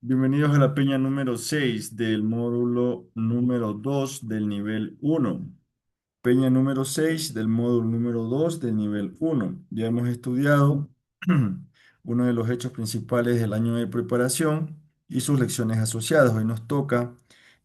Bienvenidos a la peña número 6 del módulo número 2 del nivel uno. Peña número 6 del módulo número 2 del nivel uno. Ya hemos estudiado uno de los hechos principales del año de preparación y sus lecciones asociadas. Hoy nos toca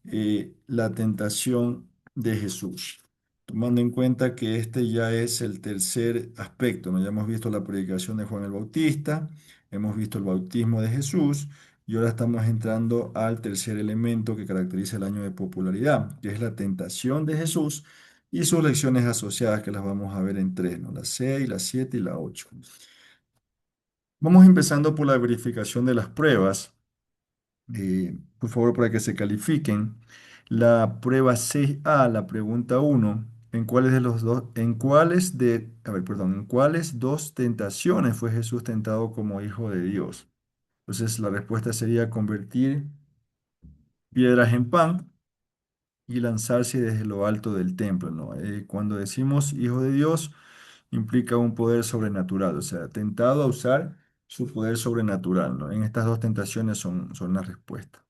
la tentación de Jesús, tomando en cuenta que este ya es el tercer aspecto, ¿no? Ya hemos visto la predicación de Juan el Bautista, hemos visto el bautismo de Jesús y ahora estamos entrando al tercer elemento que caracteriza el año de popularidad, que es la tentación de Jesús y sus lecciones asociadas, que las vamos a ver en tres, ¿no? La 6, la 7 y la 8. Vamos empezando por la verificación de las pruebas, por favor, para que se califiquen. La prueba 6A, la pregunta uno, ¿en cuáles de los dos, en cuáles de, a ver, perdón, en cuáles dos tentaciones fue Jesús tentado como hijo de Dios? Entonces, la respuesta sería convertir piedras en pan y lanzarse desde lo alto del templo, ¿no? Cuando decimos hijo de Dios, implica un poder sobrenatural, o sea, tentado a usar su poder sobrenatural, ¿no? En estas dos tentaciones son la respuesta.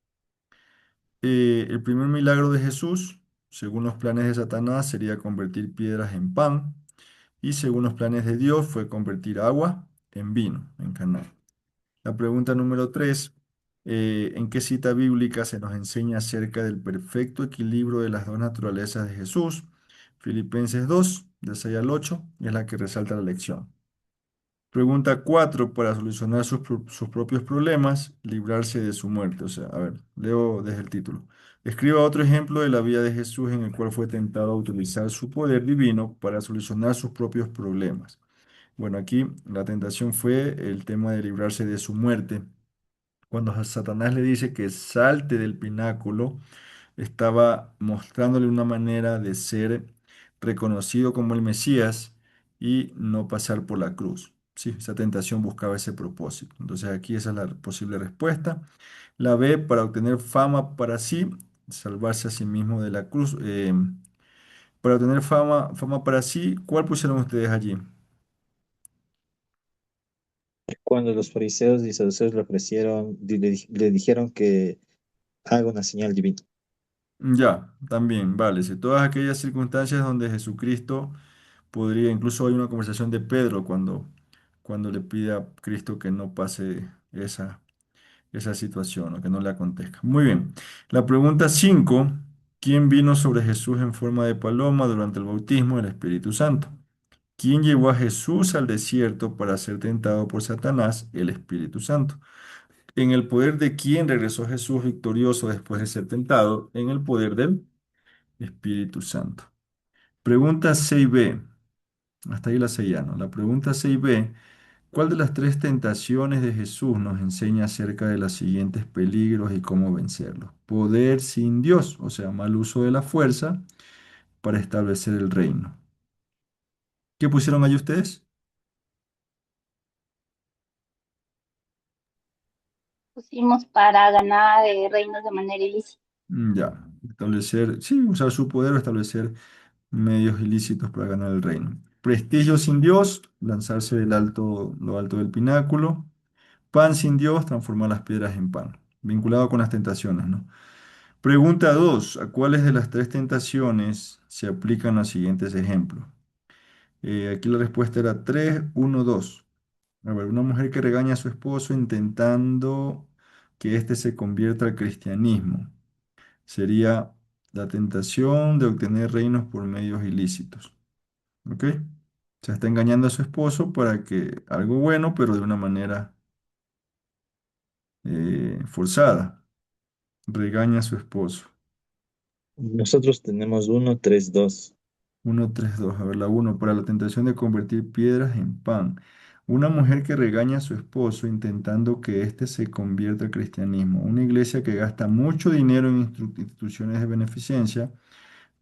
El primer milagro de Jesús, según los planes de Satanás, sería convertir piedras en pan, y según los planes de Dios, fue convertir agua en vino, en Caná. La pregunta número 3: ¿en qué cita bíblica se nos enseña acerca del perfecto equilibrio de las dos naturalezas de Jesús? Filipenses 2, del 6 al 8, es la que resalta la lección. Pregunta 4: para solucionar sus propios problemas, librarse de su muerte. O sea, a ver, leo desde el título. Escriba otro ejemplo de la vida de Jesús en el cual fue tentado a utilizar su poder divino para solucionar sus propios problemas. Bueno, aquí la tentación fue el tema de librarse de su muerte. Cuando Satanás le dice que salte del pináculo, estaba mostrándole una manera de ser reconocido como el Mesías y no pasar por la cruz. Sí, esa tentación buscaba ese propósito. Entonces aquí esa es la posible respuesta. La B, para obtener fama para sí, salvarse a sí mismo de la cruz. Para obtener fama para sí, ¿cuál pusieron ustedes allí? Cuando los fariseos y saduceos le ofrecieron, le dijeron que haga una señal divina. Ya, también, vale. Si todas aquellas circunstancias donde Jesucristo podría, incluso hay una conversación de Pedro cuando le pide a Cristo que no pase esa situación o que no le acontezca. Muy bien. La pregunta 5: ¿quién vino sobre Jesús en forma de paloma durante el bautismo del Espíritu Santo? ¿Quién llevó a Jesús al desierto para ser tentado por Satanás, el Espíritu Santo? ¿En el poder de quién regresó Jesús victorioso después de ser tentado? En el poder del Espíritu Santo. Pregunta 6b. Hasta ahí la 6 ya, ¿no? La pregunta 6b. ¿Cuál de las tres tentaciones de Jesús nos enseña acerca de los siguientes peligros y cómo vencerlos? Poder sin Dios, o sea, mal uso de la fuerza para establecer el reino. ¿Qué pusieron ahí ustedes? Pusimos para ganar reinos de manera ilícita. Ya, establecer, sí, usar su poder o establecer medios ilícitos para ganar el reino. Prestigio sin Dios, lanzarse lo alto del pináculo. Pan sin Dios, transformar las piedras en pan. Vinculado con las tentaciones, ¿no? Pregunta 2: ¿a cuáles de las tres tentaciones se aplican los siguientes ejemplos? Aquí la respuesta era 3, 1, 2. A ver, una mujer que regaña a su esposo intentando que éste se convierta al cristianismo. Sería la tentación de obtener reinos por medios ilícitos. ¿Ok? Se está engañando a su esposo para que algo bueno, pero de una manera forzada. Regaña a su esposo. Nosotros tenemos 1, 3, 2. 1, 3, 2. A ver, la uno: para la tentación de convertir piedras en pan. Una mujer que regaña a su esposo intentando que éste se convierta al cristianismo. Una iglesia que gasta mucho dinero en instituciones de beneficencia,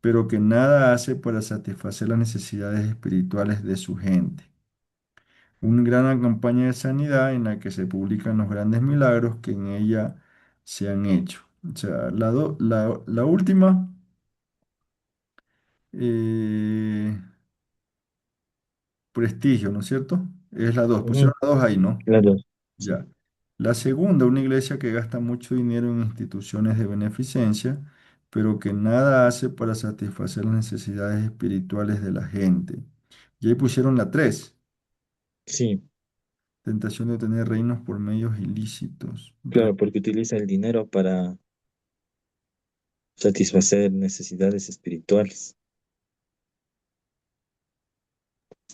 pero que nada hace para satisfacer las necesidades espirituales de su gente. Una gran campaña de sanidad en la que se publican los grandes milagros que en ella se han hecho. O sea, la última, eh, prestigio, ¿no es cierto? Es la 2. Ujú, Pusieron la 2 ahí, ¿no? las dos, sí. Ya. La segunda, una iglesia que gasta mucho dinero en instituciones de beneficencia, pero que nada hace para satisfacer las necesidades espirituales de la gente. Y ahí pusieron la tres, Sí, tentación de obtener reinos por medios ilícitos. claro, porque utiliza el dinero para satisfacer necesidades espirituales.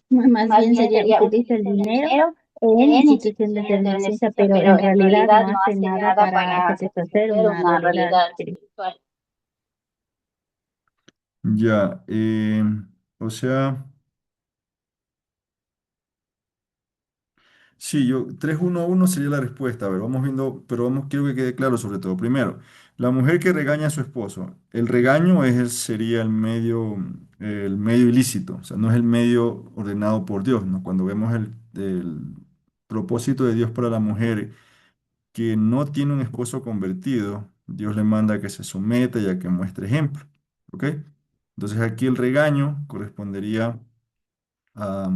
Más Más bien bien sería sería utiliza el utiliza el dinero dinero en en instituciones de instituciones de beneficencia, beneficencia, pero pero en en realidad realidad no no hace hace nada nada para para satisfacer satisfacer una una realidad realidad espiritual. espiritual. Ya, o sea, sí, 3-1-1 sería la respuesta. A ver, vamos viendo, pero vamos, quiero que quede claro sobre todo. Primero, la mujer que regaña a su esposo. El regaño sería el medio ilícito, o sea, no es el medio ordenado por Dios, ¿no? Cuando vemos el propósito de Dios para la mujer que no tiene un esposo convertido, Dios le manda a que se someta y a que muestre ejemplo, ¿ok? Entonces aquí el regaño correspondería a,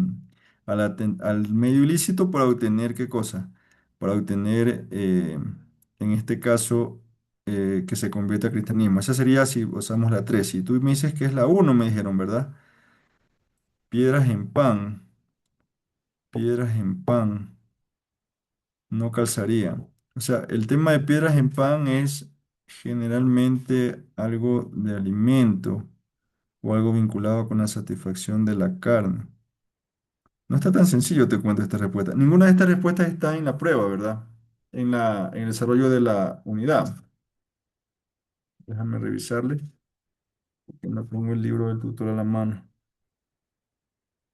al medio ilícito para obtener qué cosa? Para obtener, en este caso, que se convierta al cristianismo. Esa sería si usamos la 3. Si tú me dices que es la uno, me dijeron, ¿verdad? Piedras en pan, piedras en pan, no calzaría. O sea, el tema de piedras en pan es generalmente algo de alimento o algo vinculado con la satisfacción de la carne. No está tan sencillo, te cuento esta respuesta. Ninguna de estas respuestas está en la prueba, ¿verdad? En el desarrollo de la unidad. Déjame revisarle, porque no pongo el libro del tutor a la mano.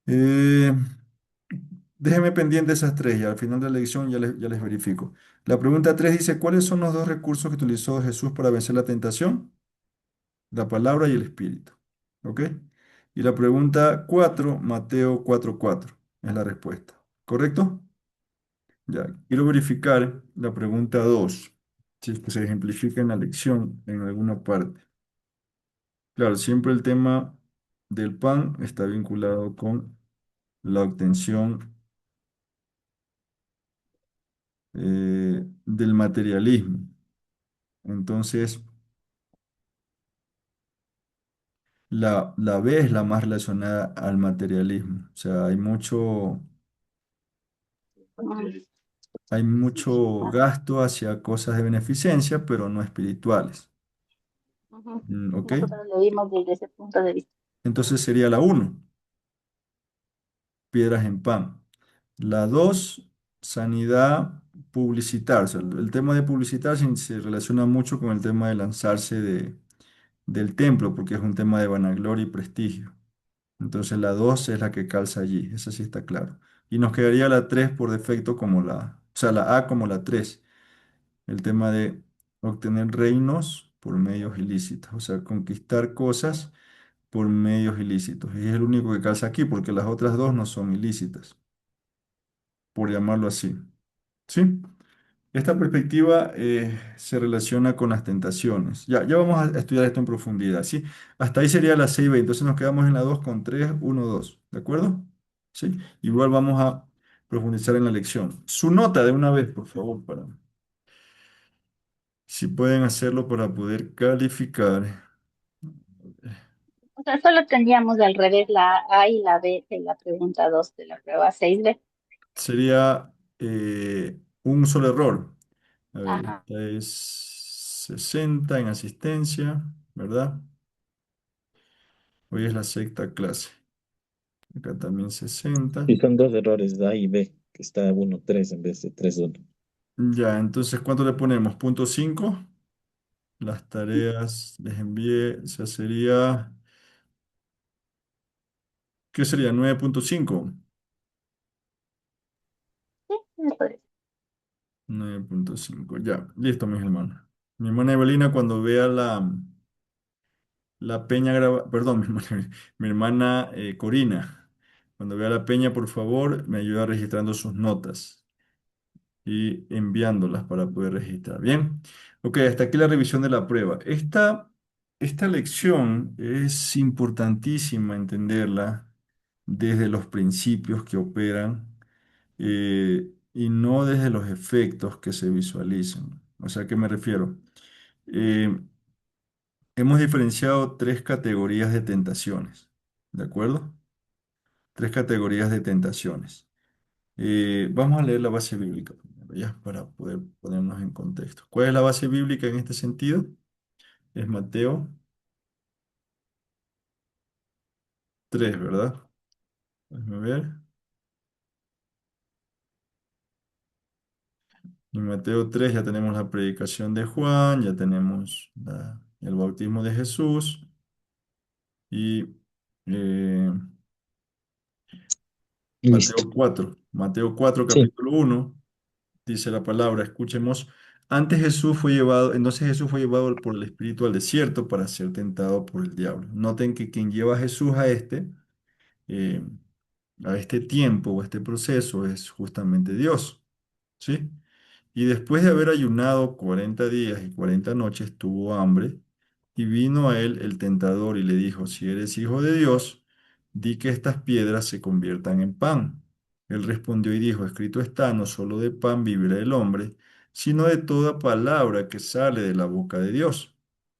Eh, Déjeme pendiente esas tres y al final de la lección ya les verifico. La pregunta 3 dice, ¿cuáles son los dos recursos que utilizó Jesús para vencer la tentación? La palabra y el espíritu. ¿Ok? Y la pregunta 4, Mateo 4:4 es la respuesta. ¿Correcto? Ya, quiero verificar la pregunta 2 si es que se ejemplifica en la lección en alguna parte. Claro, siempre el tema del pan está vinculado con la obtención del materialismo. Entonces, la B es la más relacionada al materialismo. O sea, Mm, hay mucho gasto hacia cosas de beneficencia, pero no espirituales. ujú. ¿Ok? Nosotros lo vimos desde ese punto de vista. Entonces sería la uno, piedras en pan. La 2, sanidad publicitar. O sea, el tema de publicitar se relaciona mucho con el tema de lanzarse del templo, porque es un tema de vanagloria y prestigio. Entonces la 2 es la que calza allí, esa sí está claro. Y nos quedaría la 3 por defecto o sea, la A como la 3, el tema de obtener reinos por medios ilícitos, o sea, conquistar cosas por medios ilícitos. Y es el único que calza aquí, porque las otras dos no son ilícitas, por llamarlo así. ¿Sí? Esta perspectiva se relaciona con las tentaciones. Ya vamos a estudiar esto en profundidad, ¿sí? Hasta ahí sería la 6b. Entonces nos quedamos en la 2 con 3-1-2. ¿De acuerdo? ¿Sí? Igual vamos a profundizar en la lección. Su nota de una vez, por favor, si pueden hacerlo para poder calificar. O sea, solo tendríamos al revés la A y la B de la pregunta 2 de la prueba 6B. Sería un solo error. A ver, Ajá. esta es 60 en asistencia, ¿verdad? Hoy es la sexta clase. Acá también 60. Y son dos errores, A y B, que está 1-3 en vez de 3-1. Ya, entonces, ¿cuánto le ponemos? ¿0.5? Las tareas les envié, o sea, ¿qué sería? 9.5. Sí, eso es. 9.5, ya, listo, mis hermanos. Mi hermana Evelina, cuando vea la peña perdón, mi hermana Corina, cuando vea la peña, por favor, me ayuda registrando sus notas y enviándolas para poder registrar. Bien, ok, hasta aquí la revisión de la prueba. Esta lección es importantísima entenderla desde los principios que operan y no desde los efectos que se visualizan. O sea, ¿a qué me refiero? Eh, Hemos diferenciado tres categorías de tentaciones, ¿de acuerdo? Tres categorías de tentaciones. Vamos a leer la base bíblica primero, ya, para poder ponernos en contexto. ¿Cuál es la base bíblica en este sentido? Es Mateo 3, ¿verdad? Déjame ver. En Mateo 3 ya tenemos la predicación de Juan, ya tenemos el bautismo de Jesús y eh, Listo. Mateo 4 Sí. capítulo 1 dice la palabra, escuchemos, entonces Jesús fue llevado por el Espíritu al desierto para ser tentado por el diablo. Noten que quien lleva a Jesús eh, a este tiempo o a este proceso es justamente Dios, ¿sí? Y después de haber ayunado 40 días y 40 noches, tuvo hambre, y vino a él el tentador y le dijo, si eres hijo de Dios, di que estas piedras se conviertan en pan. Él respondió y dijo, escrito está, no solo de pan vivirá el hombre, sino de toda palabra que sale de la boca de Dios.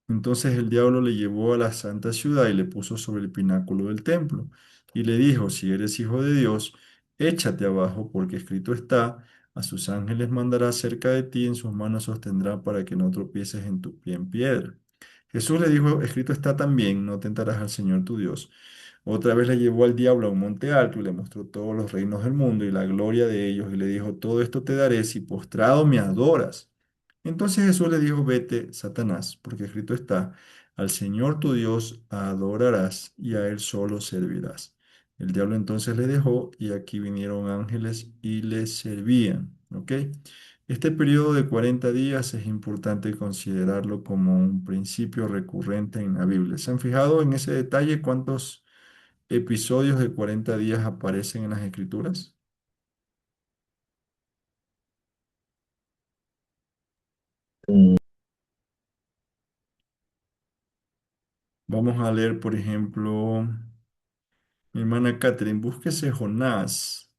Entonces el diablo le llevó a la santa ciudad y le puso sobre el pináculo del templo, y le dijo, si eres hijo de Dios, échate abajo, porque escrito está, a sus ángeles mandará cerca de ti, en sus manos sostendrá para que no tropieces en tu pie en piedra. Jesús le dijo, escrito está también, no tentarás al Señor tu Dios. Otra vez le llevó al diablo a un monte alto y le mostró todos los reinos del mundo y la gloria de ellos y le dijo, todo esto te daré si postrado me adoras. Entonces Jesús le dijo, vete, Satanás, porque escrito está, al Señor tu Dios adorarás y a Él solo servirás. El diablo entonces le dejó y aquí vinieron ángeles y le servían. ¿Ok? Este periodo de 40 días es importante considerarlo como un principio recurrente en la Biblia. ¿Se han fijado en ese detalle? ¿Cuántos episodios de 40 días aparecen en las Escrituras? Mm, Vamos a leer, por ejemplo, mi hermana Catherine, búsquese Jonás,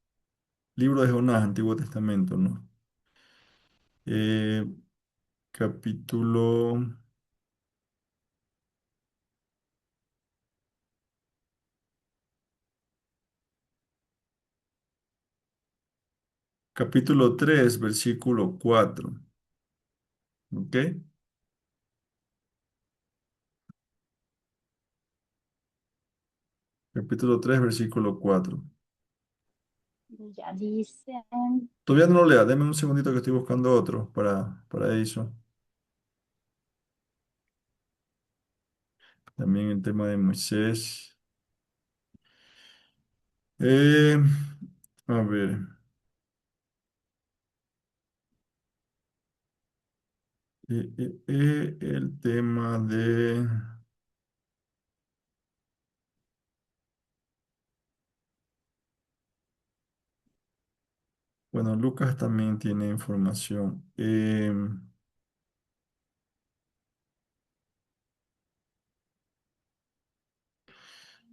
libro de Jonás, Antiguo Testamento, ¿no? Eh, capítulo, capítulo 3 versículo 4. ¿Ok? Capítulo 3 versículo 4. Ya dice, Todavía no lo lea, deme un segundito que estoy buscando otro para eso. También el tema de Moisés. Eh, a ver, el tema de... Bueno, Lucas también tiene información.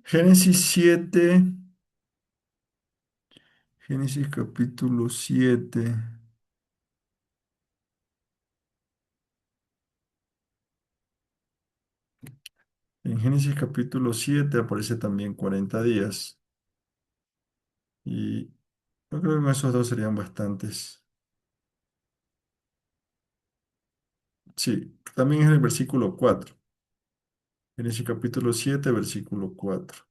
Génesis 7, Génesis capítulo 7. En Génesis capítulo 7 aparece también 40 días. Y yo creo que con esos dos serían bastantes. Sí, también es el versículo 4. Génesis capítulo 7 versículo 4.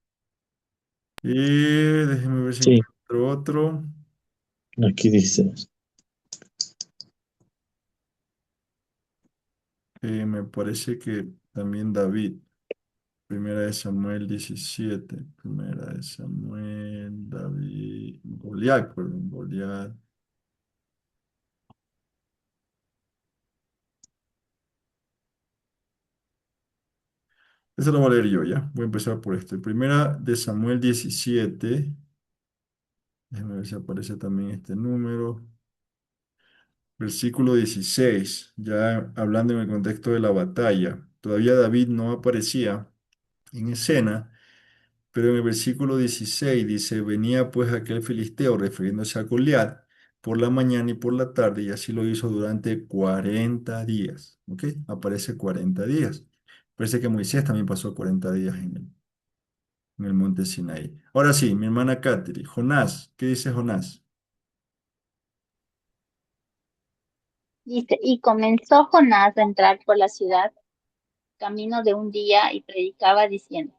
Y déjeme ver si sí, encuentro otro. aquí dice. Me parece que también David. Primera de Samuel 17. Primera de Samuel, David, Goliat, perdón, Goliat. Eso lo voy a leer yo, ¿ya? Voy a empezar por este. Primera de Samuel 17. Déjame ver si aparece también este número. Versículo 16. Ya hablando en el contexto de la batalla. Todavía David no aparecía en escena, pero en el versículo 16 dice, venía pues aquel filisteo, refiriéndose a Goliat, por la mañana y por la tarde, y así lo hizo durante 40 días. ¿Ok? Aparece 40 días. Parece que Moisés también pasó 40 días en el monte Sinaí. Ahora sí, mi hermana Katherine, Jonás, ¿qué dice Jonás? Dice, y comenzó Jonás a entrar por la ciudad, camino de un día, y predicaba diciendo,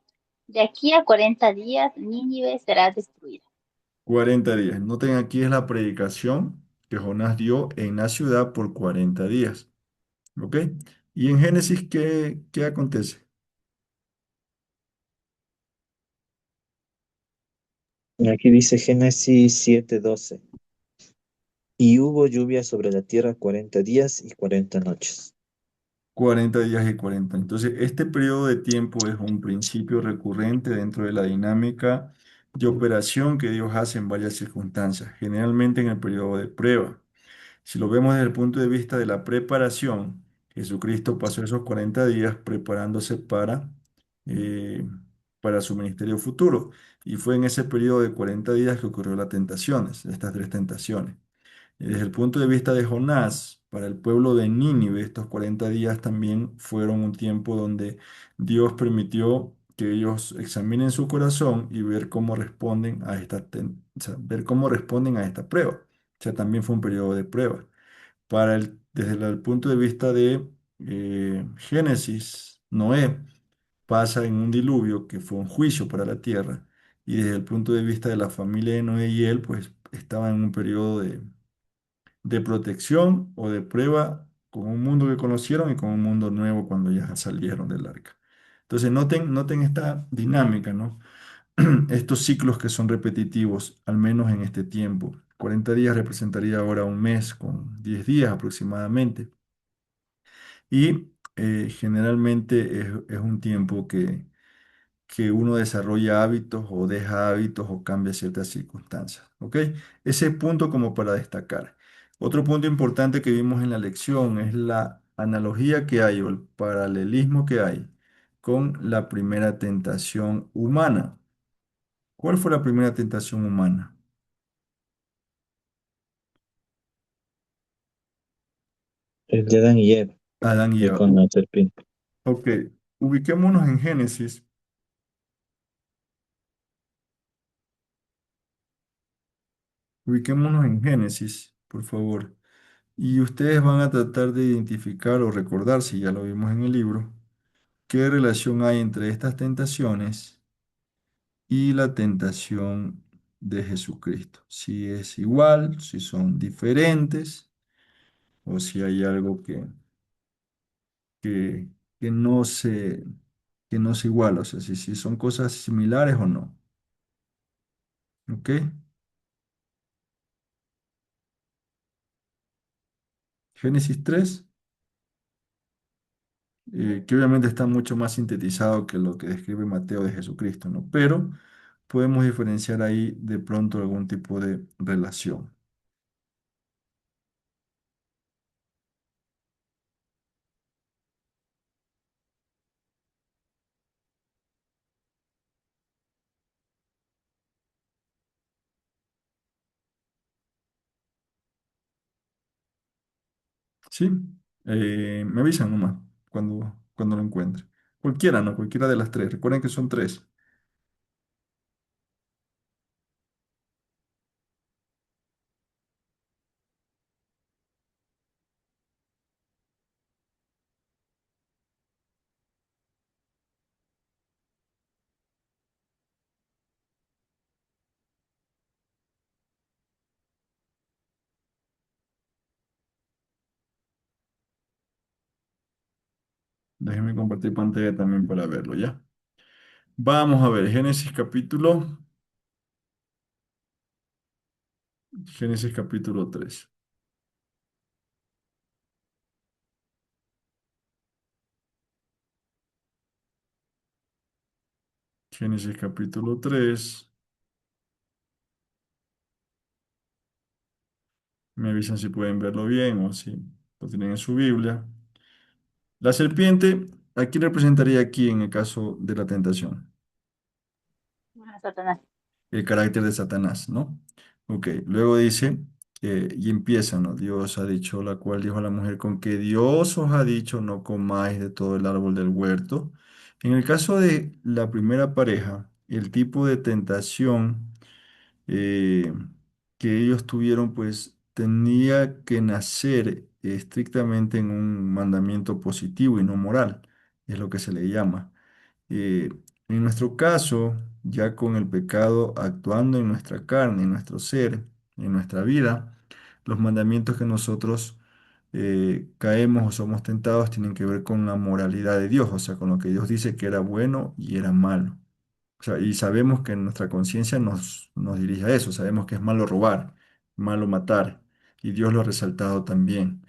de aquí a 40 días Nínive será destruida. 40 días. Noten aquí es la predicación que Jonás dio en la ciudad por 40 días. ¿Ok? Y en Génesis, ¿qué acontece? Aquí dice Génesis 7:12. Y hubo lluvia sobre la tierra 40 días y 40 noches. 40 días y 40. Entonces, este periodo de tiempo es un principio recurrente dentro de la dinámica de operación que Dios hace en varias circunstancias, generalmente en el periodo de prueba. Si lo vemos desde el punto de vista de la preparación, Jesucristo pasó esos 40 días preparándose eh, para su ministerio futuro. Y fue en ese periodo de 40 días que ocurrió las tentaciones, estas tres tentaciones. Y desde el punto de vista de Jonás, para el pueblo de Nínive, estos 40 días también fueron un tiempo donde Dios permitió que ellos examinen su corazón y ver cómo responden a o sea, ver cómo responden a esta prueba. O sea, también fue un periodo de prueba. Desde el punto de vista de Génesis, Noé pasa en un diluvio que fue un juicio para la tierra. Y desde el punto de vista de la familia de Noé y él, pues estaban en un periodo de protección o de prueba con un mundo que conocieron y con un mundo nuevo cuando ya salieron del arca. Entonces, noten esta dinámica, ¿no? Estos ciclos que son repetitivos, al menos en este tiempo. 40 días representaría ahora un mes con 10 días aproximadamente. Y generalmente es un tiempo que uno desarrolla hábitos o deja hábitos o cambia ciertas circunstancias. ¿Ok? Ese punto como para destacar. Otro punto importante que vimos en la lección es la analogía que hay o el paralelismo que hay con la primera tentación humana. ¿Cuál fue la primera tentación humana? El de Adán y Eva, Adán y fue Eva. con la serpiente. Ok, ubiquémonos en Génesis. Ubiquémonos en Génesis, por favor. Y ustedes van a tratar de identificar o recordar, si ya lo vimos en el libro, qué relación hay entre estas tentaciones y la tentación de Jesucristo. Si es igual, si son diferentes o si hay algo que, que no se, que no se iguala, o sea, si son cosas similares o no. ¿Ok? Génesis 3, que obviamente está mucho más sintetizado que lo que describe Mateo de Jesucristo, ¿no? Pero podemos diferenciar ahí de pronto algún tipo de relación. ¿Sí? Me avisan nomás cuando lo encuentre. Cualquiera, ¿no? Cualquiera de las tres. Recuerden que son tres. Déjenme compartir pantalla también para verlo, ¿ya? Vamos a ver, Génesis capítulo 3. Génesis capítulo 3. Me avisan si pueden verlo bien o si lo tienen en su Biblia. La serpiente, ¿a quién representaría aquí en el caso de la tentación? Satanás. El carácter de Satanás, ¿no? Ok, luego dice, y empieza, ¿no? Dios ha dicho, la cual dijo a la mujer, con que Dios os ha dicho, no comáis de todo el árbol del huerto. En el caso de la primera pareja, el tipo de tentación eh, que ellos tuvieron, pues tenía que nacer estrictamente en un mandamiento positivo y no moral, es lo que se le llama. Eh, en nuestro caso, ya con el pecado actuando en nuestra carne, en nuestro ser, en nuestra vida, los mandamientos que nosotros caemos o somos tentados tienen que ver con la moralidad de Dios, o sea, con lo que Dios dice que era bueno y era malo. O sea, y sabemos que nuestra conciencia nos dirige a eso, sabemos que es malo robar, malo matar, y Dios lo ha resaltado también.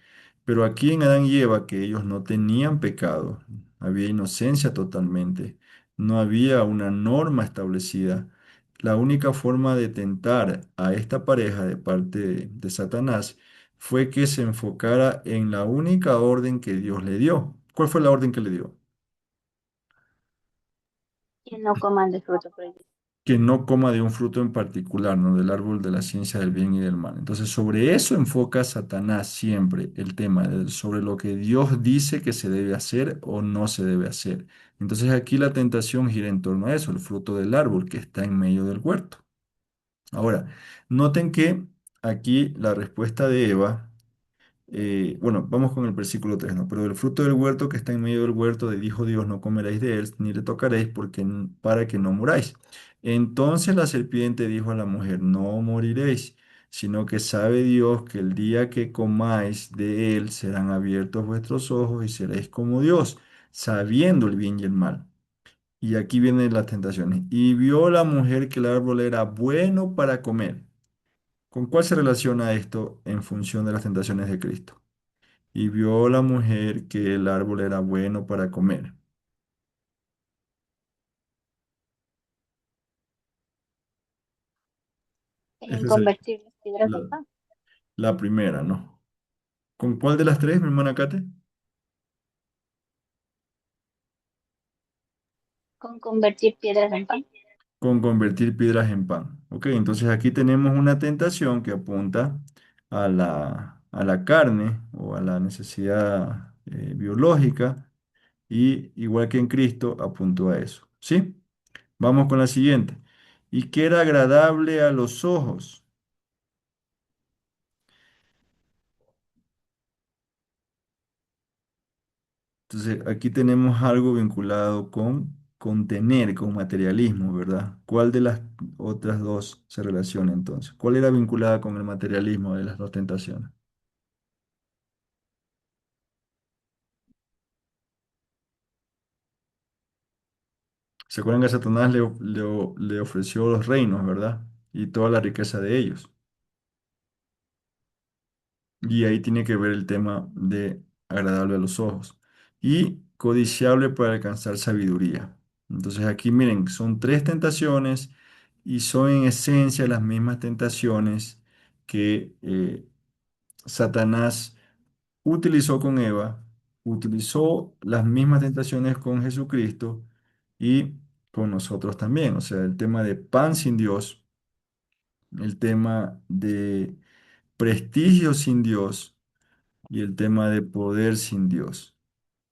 Pero aquí en Adán y Eva, que ellos no tenían pecado, había inocencia totalmente, no había una norma establecida. La única forma de tentar a esta pareja de parte de Satanás fue que se enfocara en la única orden que Dios le dio. ¿Cuál fue la orden que le dio? Que no coman de fruto prohibido. Que no coma de un fruto en particular, ¿no? Del árbol de la ciencia del bien y del mal. Entonces, sobre eso enfoca Satanás siempre el tema, sobre lo que Dios dice que se debe hacer o no se debe hacer. Entonces, aquí la tentación gira en torno a eso, el fruto del árbol que está en medio del huerto. Ahora, noten que aquí la respuesta de Eva bueno, vamos con el versículo 3, ¿no? Pero del fruto del huerto que está en medio del huerto, de dijo Dios, no comeréis de él, ni le tocaréis, porque para que no muráis. Entonces la serpiente dijo a la mujer, no moriréis, sino que sabe Dios que el día que comáis de él serán abiertos vuestros ojos y seréis como Dios, sabiendo el bien y el mal. Y aquí vienen las tentaciones. Y vio la mujer que el árbol era bueno para comer. ¿Con cuál se relaciona esto en función de las tentaciones de Cristo? Y vio la mujer que el árbol era bueno para comer. En Esta sería convertir las piedras en la, pan. la primera, ¿no? ¿Con cuál de las tres, mi hermana Kate? Con convertir piedras en pan. Con convertir piedras en pan. Ok, entonces aquí tenemos una tentación que apunta a la carne o a la necesidad biológica y igual que en Cristo apuntó a eso. ¿Sí? Vamos con la siguiente. Y que era agradable a los ojos. Entonces, aquí tenemos algo vinculado con tener, con materialismo, ¿verdad? ¿Cuál de las otras dos se relaciona entonces? ¿Cuál era vinculada con el materialismo de las dos tentaciones? ¿Se acuerdan que Satanás le ofreció los reinos, ¿verdad? Y toda la riqueza de ellos. Y ahí tiene que ver el tema de agradable a los ojos y codiciable para alcanzar sabiduría. Entonces aquí miren, son tres tentaciones y son en esencia las mismas tentaciones que Satanás utilizó con Eva, utilizó las mismas tentaciones con Jesucristo y con nosotros también. O sea, el tema de pan sin Dios, el tema de prestigio sin Dios y el tema de poder sin Dios.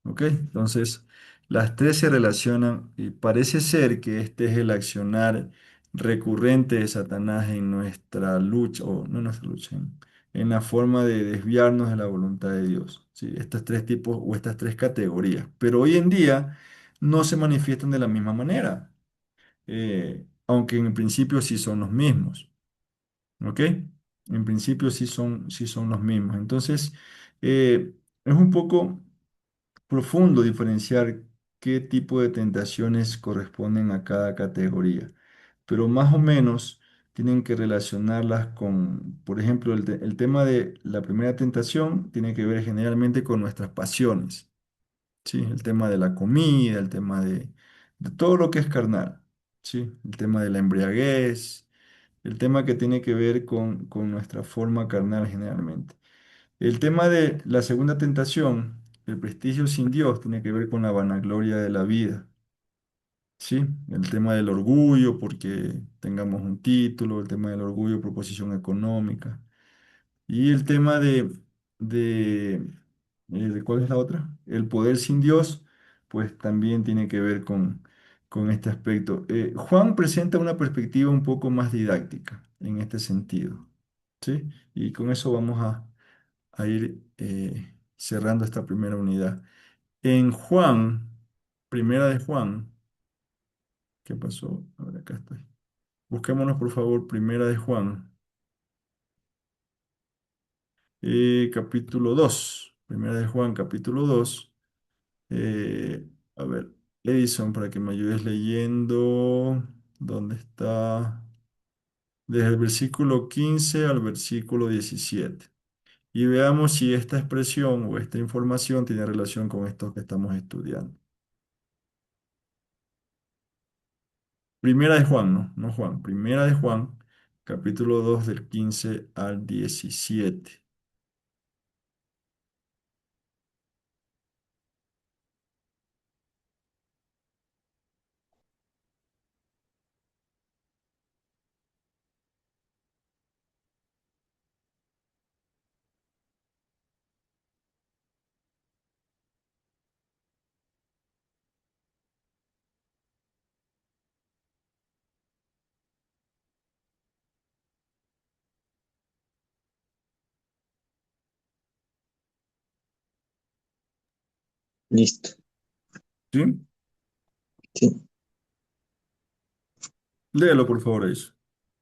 ¿Ok? Entonces, las tres se relacionan y parece ser que este es el accionar recurrente de Satanás en nuestra lucha, o no en nuestra lucha, en la forma de desviarnos de la voluntad de Dios. ¿Sí? Estos tres tipos o estas tres categorías. Pero hoy en día no se manifiestan de la misma manera, aunque en principio sí son los mismos. ¿Ok? En principio sí son los mismos. Entonces, es un poco profundo diferenciar qué tipo de tentaciones corresponden a cada categoría, pero más o menos tienen que relacionarlas con, por ejemplo, el tema de la primera tentación tiene que ver generalmente con nuestras pasiones, ¿sí? El tema de la comida, el tema de todo lo que es carnal, ¿sí? El tema de la embriaguez, el tema que tiene que ver con nuestra forma carnal generalmente. El tema de la segunda tentación, el prestigio sin Dios, tiene que ver con la vanagloria de la vida, ¿sí? El tema del orgullo, porque tengamos un título, el tema del orgullo por posición económica. Y el tema de ¿cuál es la otra? El poder sin Dios, pues también tiene que ver con este aspecto. Juan presenta una perspectiva un poco más didáctica en este sentido, ¿sí? Y con eso vamos a ir cerrando esta primera unidad. En Juan, primera de Juan, ¿qué pasó? A ver, acá estoy. Busquémonos, por favor, primera de Juan, capítulo 2. Primera de Juan, capítulo 2. A ver, Edison, para que me ayudes leyendo. ¿Dónde está? Desde el versículo 15 al versículo 17. Y veamos si esta expresión o esta información tiene relación con esto que estamos estudiando. Primera de Juan, no, no Juan. Primera de Juan, capítulo 2 del 15 al 17. Listo. ¿Sí? Sí. Léelo, por favor, eso.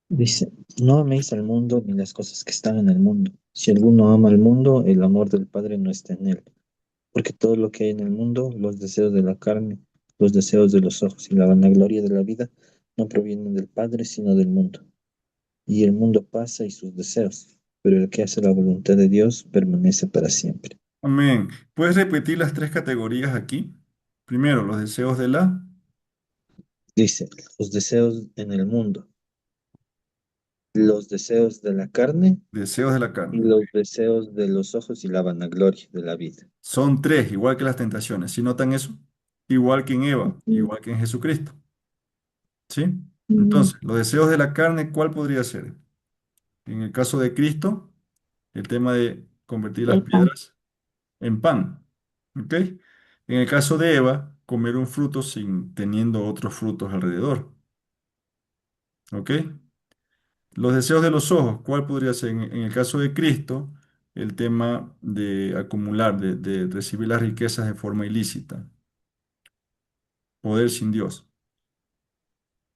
Dice, no améis al mundo ni las cosas que están en el mundo. Si alguno ama al mundo, el amor del Padre no está en él. Porque todo lo que hay en el mundo, los deseos de la carne, los deseos de los ojos y la vanagloria de la vida, no provienen del Padre, sino del mundo. Y el mundo pasa y sus deseos, pero el que hace la voluntad de Dios permanece para siempre. Amén. ¿Puedes repetir las tres categorías aquí? Primero, los deseos de la, Dice, los deseos en el mundo, los deseos de la carne deseos de la y carne. los deseos de los ojos y la vanagloria de la vida. Son tres, igual que las tentaciones. ¿Sí notan eso? Igual que en Eva, igual que en Jesucristo. ¿Sí? Entonces, los deseos de la carne, ¿cuál podría ser? En el caso de Cristo, el tema de convertir las El pan. piedras en pan. ¿Ok? En el caso de Eva, comer un fruto sin teniendo otros frutos alrededor. ¿Ok? Los deseos de los ojos, ¿cuál podría ser? En el caso de Cristo, el tema de acumular, de recibir las riquezas de forma ilícita, poder sin Dios.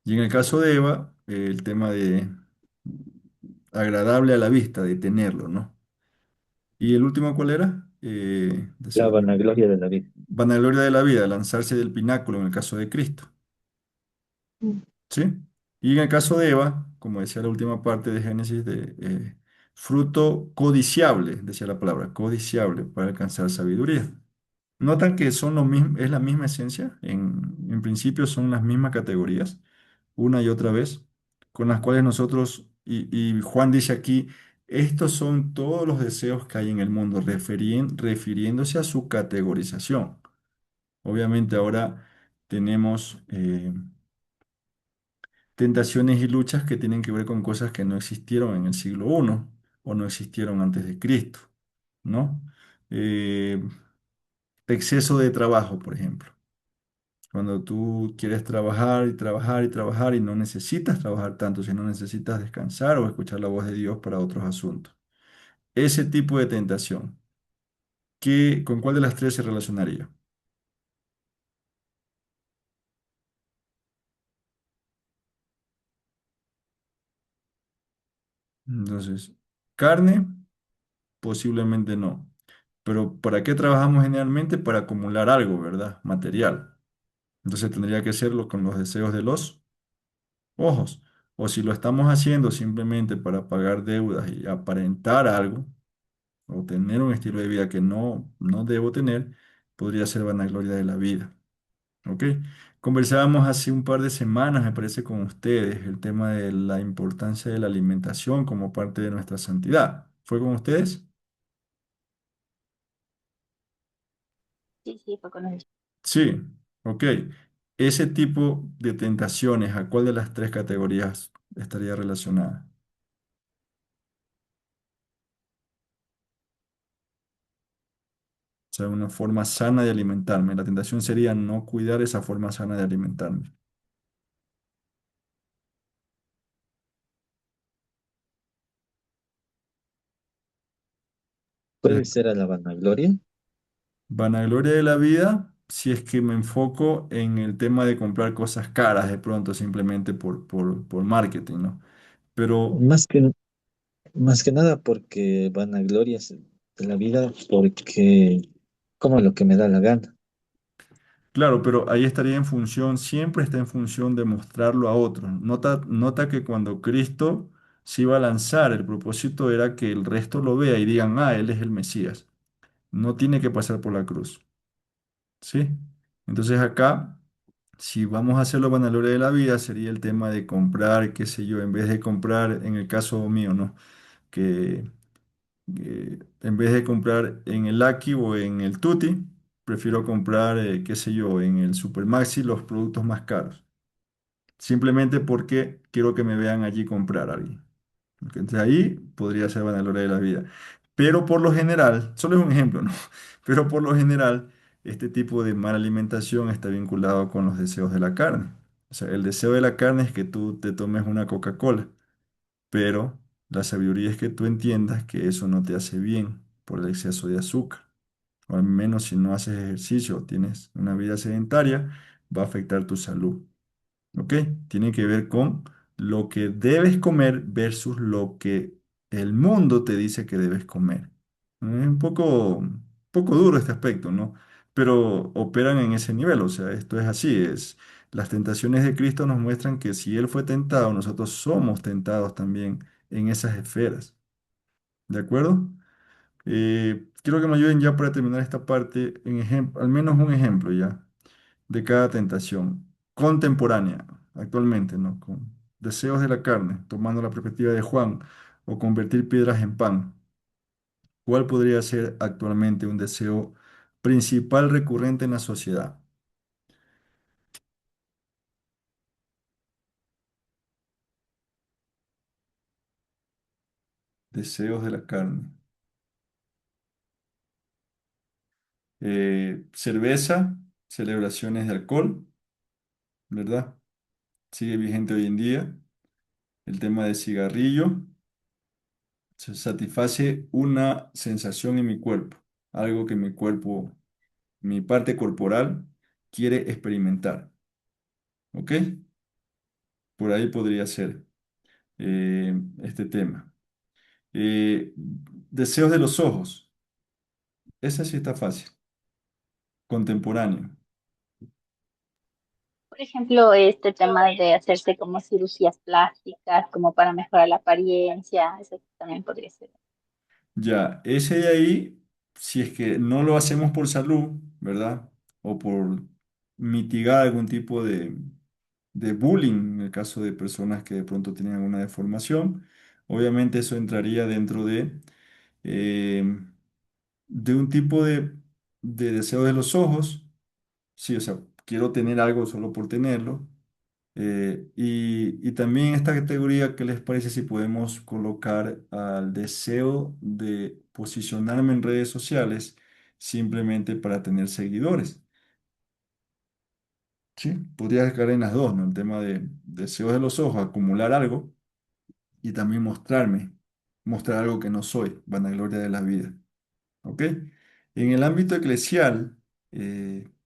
Y en el caso de Eva, el tema de agradable a la vista, de tenerlo, ¿no? ¿Y el último cuál era? La Deseos de la vanagloria carne. de la vida. Vanagloria de la vida, lanzarse del pináculo en el caso de Cristo, ¿sí? Y en el caso de Eva, como decía la última parte de Génesis, de fruto codiciable, decía la palabra, codiciable para alcanzar sabiduría. Notan que son lo mismo, es la misma esencia, en principio son las mismas categorías, una y otra vez, con las cuales nosotros, y Juan dice aquí, estos son todos los deseos que hay en el mundo, refiriéndose a su categorización. Obviamente ahora tenemos tentaciones y luchas que tienen que ver con cosas que no existieron en el siglo I o no existieron antes de Cristo, ¿no? Eh, exceso de trabajo, por ejemplo. Cuando tú quieres trabajar y trabajar y trabajar y no necesitas trabajar tanto, sino necesitas descansar o escuchar la voz de Dios para otros asuntos. Ese tipo de tentación, ¿con cuál de las tres se relacionaría? Entonces, carne, posiblemente no. Pero ¿para qué trabajamos generalmente? Para acumular algo, ¿verdad? Material. Entonces tendría que serlo con los deseos de los ojos. O si lo estamos haciendo simplemente para pagar deudas y aparentar algo, o tener un estilo de vida que no debo tener, podría ser vanagloria de la vida. ¿Ok? Conversábamos hace un par de semanas, me parece, con ustedes, el tema de la importancia de la alimentación como parte de nuestra santidad. ¿Fue con ustedes? Sí, sí, fue con él. Sí, ok. Ese tipo de tentaciones, ¿a cuál de las tres categorías estaría relacionada? O sea, una forma sana de alimentarme. La tentación sería no cuidar esa forma sana de alimentarme. Puede ser a la vanagloria. Vanagloria de la vida, si es que me enfoco en el tema de comprar cosas caras de pronto, simplemente por marketing, ¿no? Pero, Más que, más que nada porque vanagloria es de la vida, porque como lo que me da la gana. claro, pero ahí estaría en función, siempre está en función de mostrarlo a otros. Nota que cuando Cristo se iba a lanzar, el propósito era que el resto lo vea y digan, ah, Él es el Mesías. No tiene que pasar por la cruz, ¿sí? Entonces acá, si vamos a hacerlo vanagloria de la vida, sería el tema de comprar, qué sé yo, en vez de comprar, en el caso mío, ¿no? Que en vez de comprar en el Lucky o en el Tutti, prefiero comprar, qué sé yo, en el Supermaxi los productos más caros. Simplemente porque quiero que me vean allí comprar a alguien. Ok, entonces ahí podría ser vanagloria de la vida. Pero por lo general, solo es un ejemplo, ¿no? Pero por lo general, este tipo de mala alimentación está vinculado con los deseos de la carne. O sea, el deseo de la carne es que tú te tomes una Coca-Cola, pero la sabiduría es que tú entiendas que eso no te hace bien por el exceso de azúcar. O al menos si no haces ejercicio o tienes una vida sedentaria, va a afectar tu salud. ¿Ok? Tiene que ver con lo que debes comer versus lo que el mundo te dice que debes comer. Es un poco duro este aspecto, ¿no? Pero operan en ese nivel, o sea, esto es así, las tentaciones de Cristo nos muestran que si Él fue tentado, nosotros somos tentados también en esas esferas, ¿de acuerdo? Quiero que me ayuden ya para terminar esta parte, al menos un ejemplo ya de cada tentación contemporánea, actualmente, ¿no? Con deseos de la carne, tomando la perspectiva de Juan, o convertir piedras en pan. ¿Cuál podría ser actualmente un deseo principal recurrente en la sociedad? Deseos de la carne. Cerveza, celebraciones de alcohol, ¿verdad? Sigue vigente hoy en día. El tema de cigarrillo, se satisface una sensación en mi cuerpo, algo que mi cuerpo, mi parte corporal quiere experimentar. ¿Ok? Por ahí podría ser este tema. Deseos de los ojos. Esa sí está fácil. Contemporáneo. Por ejemplo, este tema de hacerse como cirugías plásticas, como para mejorar la apariencia, eso también podría ser. Ya, ese de ahí, si es que no lo hacemos por salud, ¿verdad? O por mitigar algún tipo de bullying, en el caso de personas que de pronto tienen alguna deformación, obviamente eso entraría dentro eh, de un tipo de deseo de los ojos. Sí, o sea, quiero tener algo solo por tenerlo. Y también en esta categoría, ¿qué les parece si podemos colocar al deseo de posicionarme en redes sociales simplemente para tener seguidores? Sí, podría caer en las dos, ¿no? El tema de deseos de los ojos, acumular algo y también mostrar algo que no soy, vanagloria de la vida. ¿Ok? En el ámbito eclesial,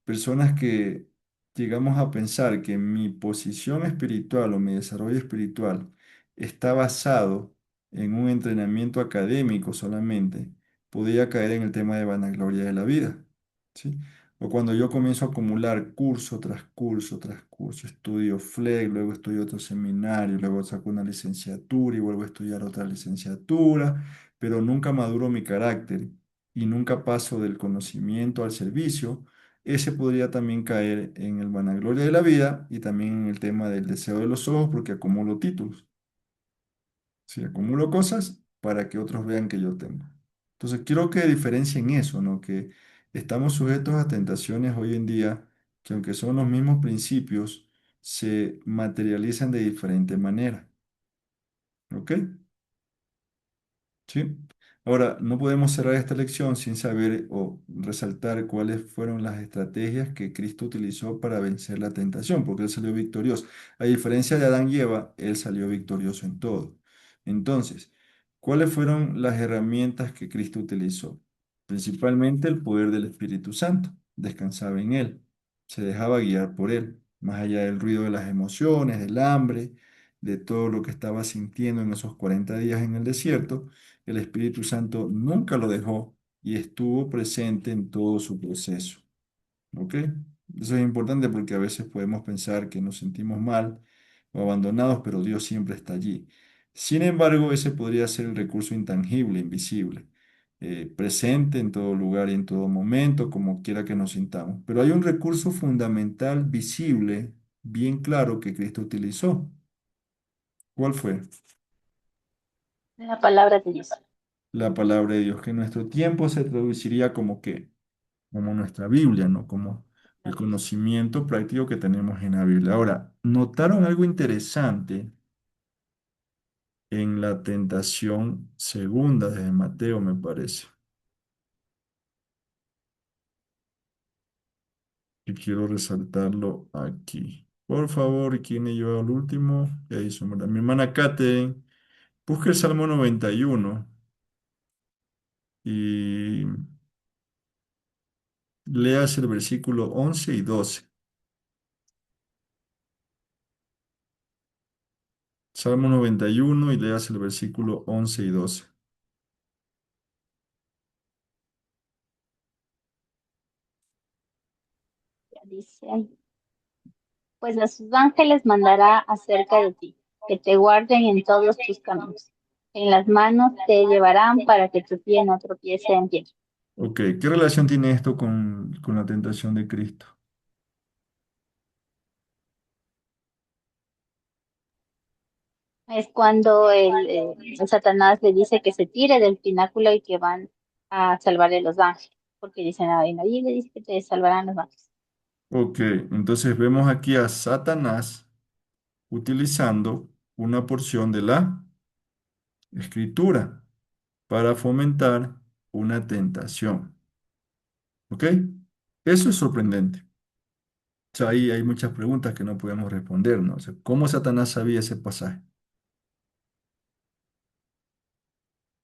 personas que llegamos a pensar que mi posición espiritual o mi desarrollo espiritual está basado en un entrenamiento académico solamente, podría caer en el tema de vanagloria de la vida, ¿sí? O cuando yo comienzo a acumular curso tras curso tras curso, estudio FLEG, luego estudio otro seminario, luego saco una licenciatura y vuelvo a estudiar otra licenciatura, pero nunca maduro mi carácter y nunca paso del conocimiento al servicio, ese podría también caer en el vanagloria de la vida y también en el tema del deseo de los ojos porque acumulo títulos. Si acumulo cosas para que otros vean que yo tengo. Entonces, quiero que diferencien eso, ¿no? Que estamos sujetos a tentaciones hoy en día que aunque son los mismos principios, se materializan de diferente manera. ¿Ok? ¿Sí? Ahora, no podemos cerrar esta lección sin saber o resaltar cuáles fueron las estrategias que Cristo utilizó para vencer la tentación, porque Él salió victorioso. A diferencia de Adán y Eva, Él salió victorioso en todo. Entonces, ¿cuáles fueron las herramientas que Cristo utilizó? Principalmente el poder del Espíritu Santo. Descansaba en Él, se dejaba guiar por Él, más allá del ruido de las emociones, del hambre, de todo lo que estaba sintiendo en esos 40 días en el desierto. El Espíritu Santo nunca lo dejó y estuvo presente en todo su proceso. ¿Ok? Eso es importante porque a veces podemos pensar que nos sentimos mal o abandonados, pero Dios siempre está allí. Sin embargo, ese podría ser el recurso intangible, invisible, presente en todo lugar y en todo momento, como quiera que nos sintamos. Pero hay un recurso fundamental, visible, bien claro que Cristo utilizó. ¿Cuál fue? La palabra de Dios. La palabra de Dios, que en nuestro tiempo se traduciría como que, como nuestra Biblia, ¿no? Como el conocimiento práctico que tenemos en la Biblia. Ahora, ¿notaron algo interesante en la tentación segunda de Mateo, me parece? Y quiero resaltarlo aquí. Por favor, ¿quién leyó al último? Ya hizo, ¿verdad? Mi hermana Kate, busca el Salmo 91 y leas el versículo 11 y 12. Salmo 91 y leas el versículo 11 y 12. Ya dice, pues a sus ángeles mandará acerca de ti, que te guarden en todos tus caminos. En las manos te llevarán para que tu pie no tropiece en pie. Ok, ¿qué relación tiene esto con la tentación de Cristo? Es cuando el Satanás le dice que se tire del pináculo y que van a salvarle los ángeles, porque dicen, en la Biblia dice que te salvarán los ángeles. Ok, entonces vemos aquí a Satanás utilizando una porción de la escritura para fomentar una tentación. ¿Ok? Eso es sorprendente. O sea, ahí hay muchas preguntas que no podemos responder, ¿no? O sea, ¿cómo Satanás sabía ese pasaje?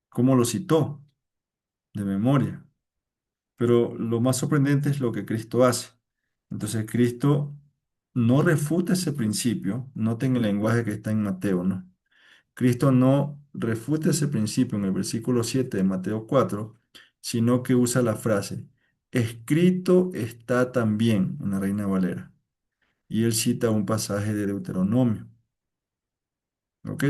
¿Cómo lo citó de memoria? Pero lo más sorprendente es lo que Cristo hace. Entonces, Cristo no refuta ese principio, noten el lenguaje que está en Mateo, ¿no? Cristo no refuta ese principio en el versículo 7 de Mateo 4, sino que usa la frase, escrito está también en la Reina Valera. Y él cita un pasaje de Deuteronomio. ¿Ok?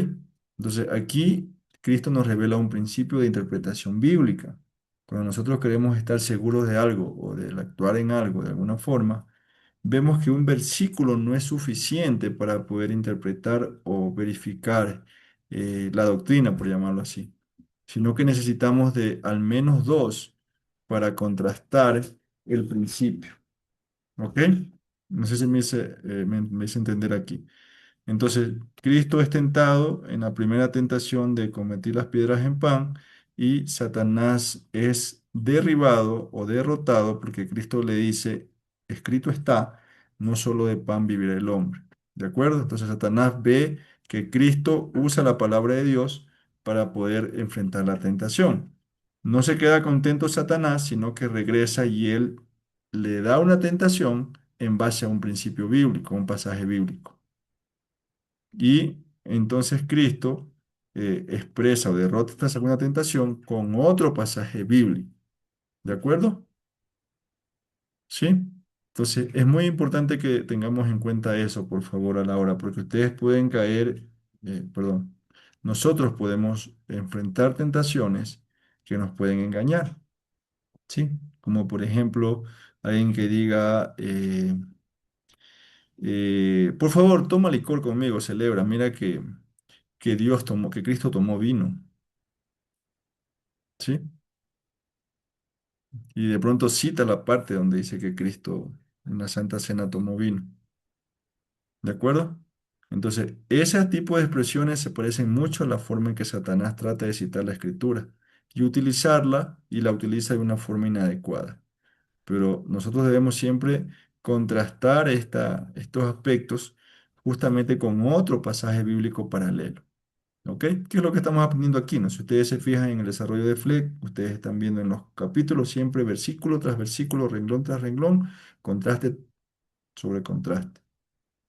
Entonces aquí Cristo nos revela un principio de interpretación bíblica. Cuando nosotros queremos estar seguros de algo o de actuar en algo de alguna forma, vemos que un versículo no es suficiente para poder interpretar o verificar la doctrina, por llamarlo así, sino que necesitamos de al menos dos para contrastar el principio. ¿Ok? No sé si me hice entender aquí. Entonces, Cristo es tentado en la primera tentación de convertir las piedras en pan y Satanás es derribado o derrotado porque Cristo le dice, escrito está, no solo de pan vivirá el hombre. ¿De acuerdo? Entonces, Satanás ve que Cristo usa la palabra de Dios para poder enfrentar la tentación. No se queda contento Satanás, sino que regresa y él le da una tentación en base a un principio bíblico, un pasaje bíblico. Y entonces Cristo expresa o derrota esta segunda tentación con otro pasaje bíblico. ¿De acuerdo? ¿Sí? Entonces es muy importante que tengamos en cuenta eso, por favor, a la hora, porque ustedes pueden caer, perdón, nosotros podemos enfrentar tentaciones que nos pueden engañar. ¿Sí? Como por ejemplo, alguien que diga, por favor, toma licor conmigo, celebra, mira que Dios tomó, que Cristo tomó vino. ¿Sí? Y de pronto cita la parte donde dice que Cristo en la Santa Cena tomó vino. ¿De acuerdo? Entonces, ese tipo de expresiones se parecen mucho a la forma en que Satanás trata de citar la Escritura. y utilizarla y la utiliza de una forma inadecuada. Pero nosotros debemos siempre contrastar estos aspectos justamente con otro pasaje bíblico paralelo. ¿Ok? ¿Qué es lo que estamos aprendiendo aquí? ¿No? Si ustedes se fijan en el desarrollo de FLEC, ustedes están viendo en los capítulos siempre versículo tras versículo, renglón tras renglón, contraste sobre contraste.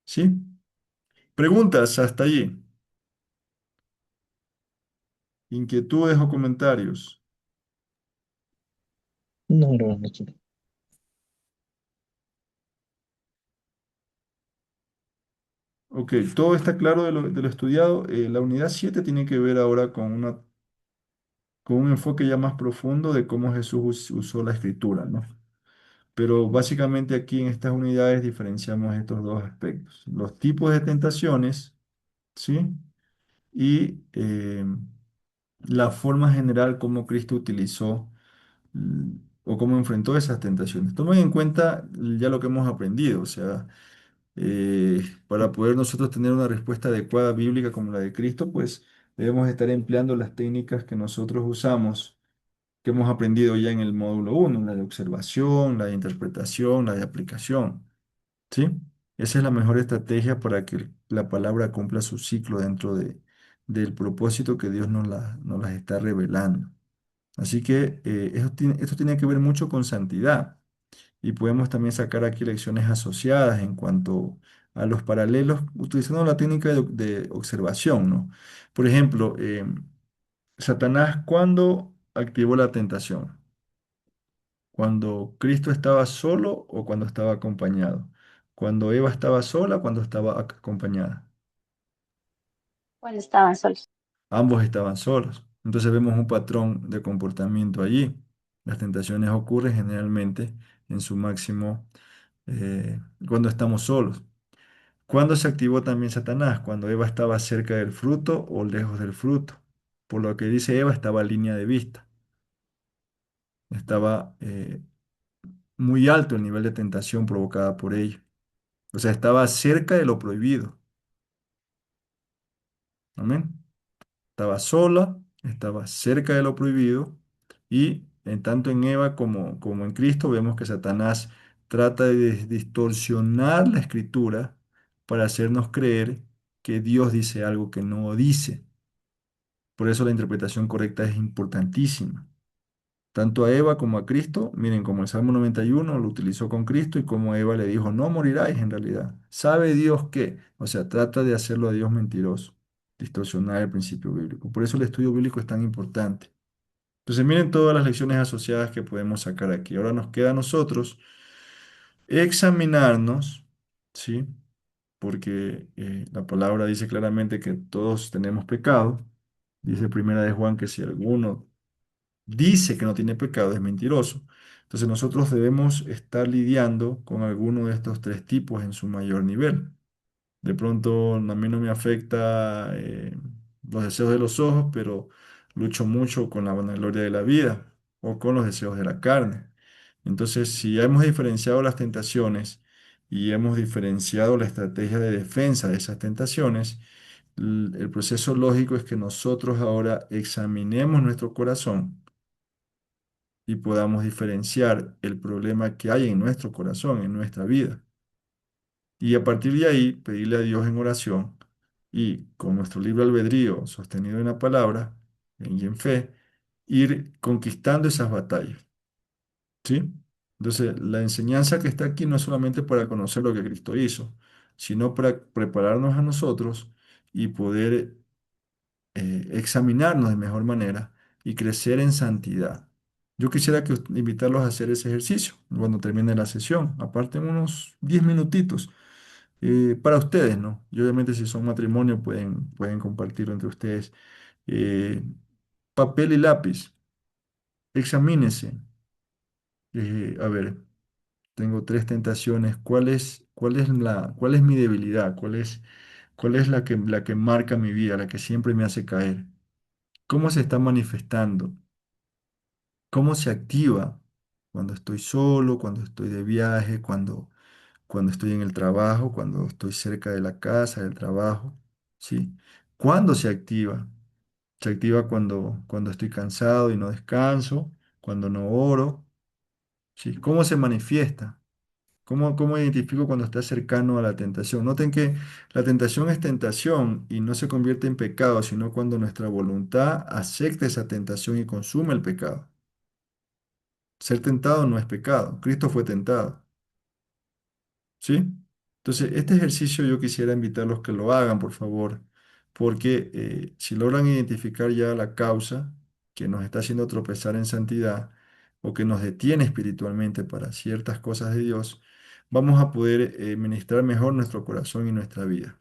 ¿Sí? Preguntas hasta allí, inquietudes o comentarios. No, hermano, Ok, todo está claro de lo estudiado. La unidad 7 tiene que ver ahora con un enfoque ya más profundo de cómo Jesús usó la escritura, ¿no? Pero básicamente aquí en estas unidades diferenciamos estos dos aspectos, los tipos de tentaciones, ¿sí? Y la forma general como Cristo utilizó o cómo enfrentó esas tentaciones. Tomen en cuenta ya lo que hemos aprendido, o sea, para poder nosotros tener una respuesta adecuada bíblica como la de Cristo, pues debemos estar empleando las técnicas que nosotros usamos, que hemos aprendido ya en el módulo uno, la de observación, la de interpretación, la de aplicación, ¿sí? Esa es la mejor estrategia para que la palabra cumpla su ciclo dentro del propósito que Dios nos las está revelando. Así que esto tiene que ver mucho con santidad y podemos también sacar aquí lecciones asociadas en cuanto a los paralelos utilizando la técnica de observación, ¿no? Por ejemplo, Satanás, ¿cuándo activó la tentación? ¿Cuando Cristo estaba solo o cuando estaba acompañado? ¿Cuando Eva estaba sola o cuando estaba acompañada? cuando estaban solos. Ambos estaban solos. Entonces vemos un patrón de comportamiento allí. Las tentaciones ocurren generalmente en su máximo cuando estamos solos. ¿Cuándo se activó también Satanás? Cuando Eva estaba cerca del fruto o lejos del fruto. Por lo que dice Eva, estaba a línea de vista. Estaba muy alto el nivel de tentación provocada por ella. O sea, estaba cerca de lo prohibido. Amén. Estaba sola, estaba cerca de lo prohibido y en tanto en Eva como en Cristo vemos que Satanás trata de distorsionar la escritura para hacernos creer que Dios dice algo que no dice. Por eso la interpretación correcta es importantísima. Tanto a Eva como a Cristo, miren, como el Salmo 91 lo utilizó con Cristo y como Eva le dijo, no moriráis en realidad. ¿Sabe Dios qué? O sea, trata de hacerlo a Dios mentiroso, distorsionar el principio bíblico. Por eso el estudio bíblico es tan importante. Entonces, miren todas las lecciones asociadas que podemos sacar aquí. Ahora nos queda a nosotros examinarnos, ¿sí? Porque la palabra dice claramente que todos tenemos pecado. Dice primera de Juan que si alguno dice que no tiene pecado, es mentiroso. Entonces nosotros debemos estar lidiando con alguno de estos tres tipos en su mayor nivel. De pronto a mí no me afecta los deseos de los ojos, pero lucho mucho con la vanagloria de la vida o con los deseos de la carne. Entonces, si ya hemos diferenciado las tentaciones y hemos diferenciado la estrategia de defensa de esas tentaciones, el proceso lógico es que nosotros ahora examinemos nuestro corazón y podamos diferenciar el problema que hay en nuestro corazón, en nuestra vida. Y a partir de ahí, pedirle a Dios en oración y con nuestro libre albedrío sostenido en la palabra y en fe, ir conquistando esas batallas. ¿Sí? Entonces, la enseñanza que está aquí no es solamente para conocer lo que Cristo hizo, sino para prepararnos a nosotros y poder examinarnos de mejor manera y crecer en santidad. Yo quisiera invitarlos a hacer ese ejercicio cuando termine la sesión, aparte unos 10 minutitos para ustedes, ¿no? Y obviamente si son matrimonio pueden compartirlo entre ustedes. Eh, Papel y lápiz, examínense. A ver, tengo tres tentaciones. ¿Cuál es mi debilidad? ¿Cuál es la que marca mi vida, la que siempre me hace caer? ¿Cómo se está manifestando? ¿Cómo se activa cuando estoy solo, cuando estoy de viaje, cuando estoy en el trabajo, cuando estoy cerca de la casa, del trabajo? ¿Sí? ¿Cuándo se activa? Se activa cuando estoy cansado y no descanso, cuando no oro. ¿Sí? ¿Cómo se manifiesta? ¿Cómo identifico cuando está cercano a la tentación? Noten que la tentación es tentación y no se convierte en pecado, sino cuando nuestra voluntad acepta esa tentación y consume el pecado. Ser tentado no es pecado. Cristo fue tentado. ¿Sí? Entonces, este ejercicio yo quisiera invitarlos que lo hagan, por favor, porque si logran identificar ya la causa que nos está haciendo tropezar en santidad o que nos detiene espiritualmente para ciertas cosas de Dios, vamos a poder ministrar mejor nuestro corazón y nuestra vida.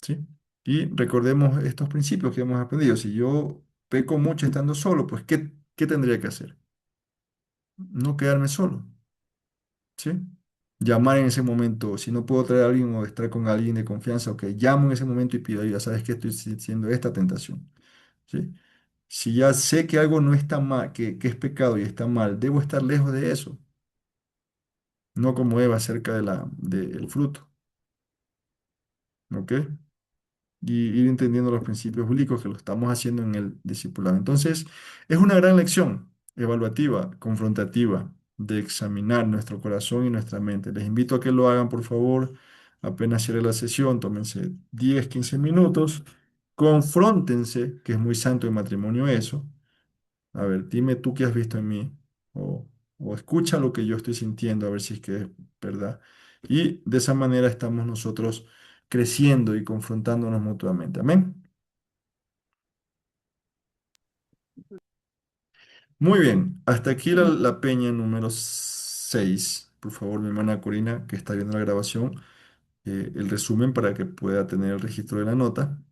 ¿Sí? Y recordemos estos principios que hemos aprendido. Si yo peco mucho estando solo, pues ¿qué tendría que hacer? No quedarme solo. ¿Sí? Llamar en ese momento, si no puedo traer a alguien o estar con alguien de confianza, ok, llamo en ese momento y pido ayuda, sabes que estoy sintiendo esta tentación, ¿sí? Si ya sé que algo no está mal, que es pecado y está mal, debo estar lejos de eso, no como Eva cerca del fruto, ¿ok? Y ir entendiendo los principios bíblicos que lo estamos haciendo en el discipulado. Entonces, es una gran lección evaluativa, confrontativa, de examinar nuestro corazón y nuestra mente. Les invito a que lo hagan, por favor. Apenas cierre la sesión, tómense 10, 15 minutos, confróntense, que es muy santo en matrimonio eso. A ver, dime tú qué has visto en mí, o, o escucha lo que yo estoy sintiendo, a ver si es que es verdad. Y de esa manera estamos nosotros creciendo y confrontándonos mutuamente. Amén. Muy bien, hasta aquí la peña número 6. Por favor, mi hermana Corina, que está viendo la grabación, el resumen para que pueda tener el registro de la nota.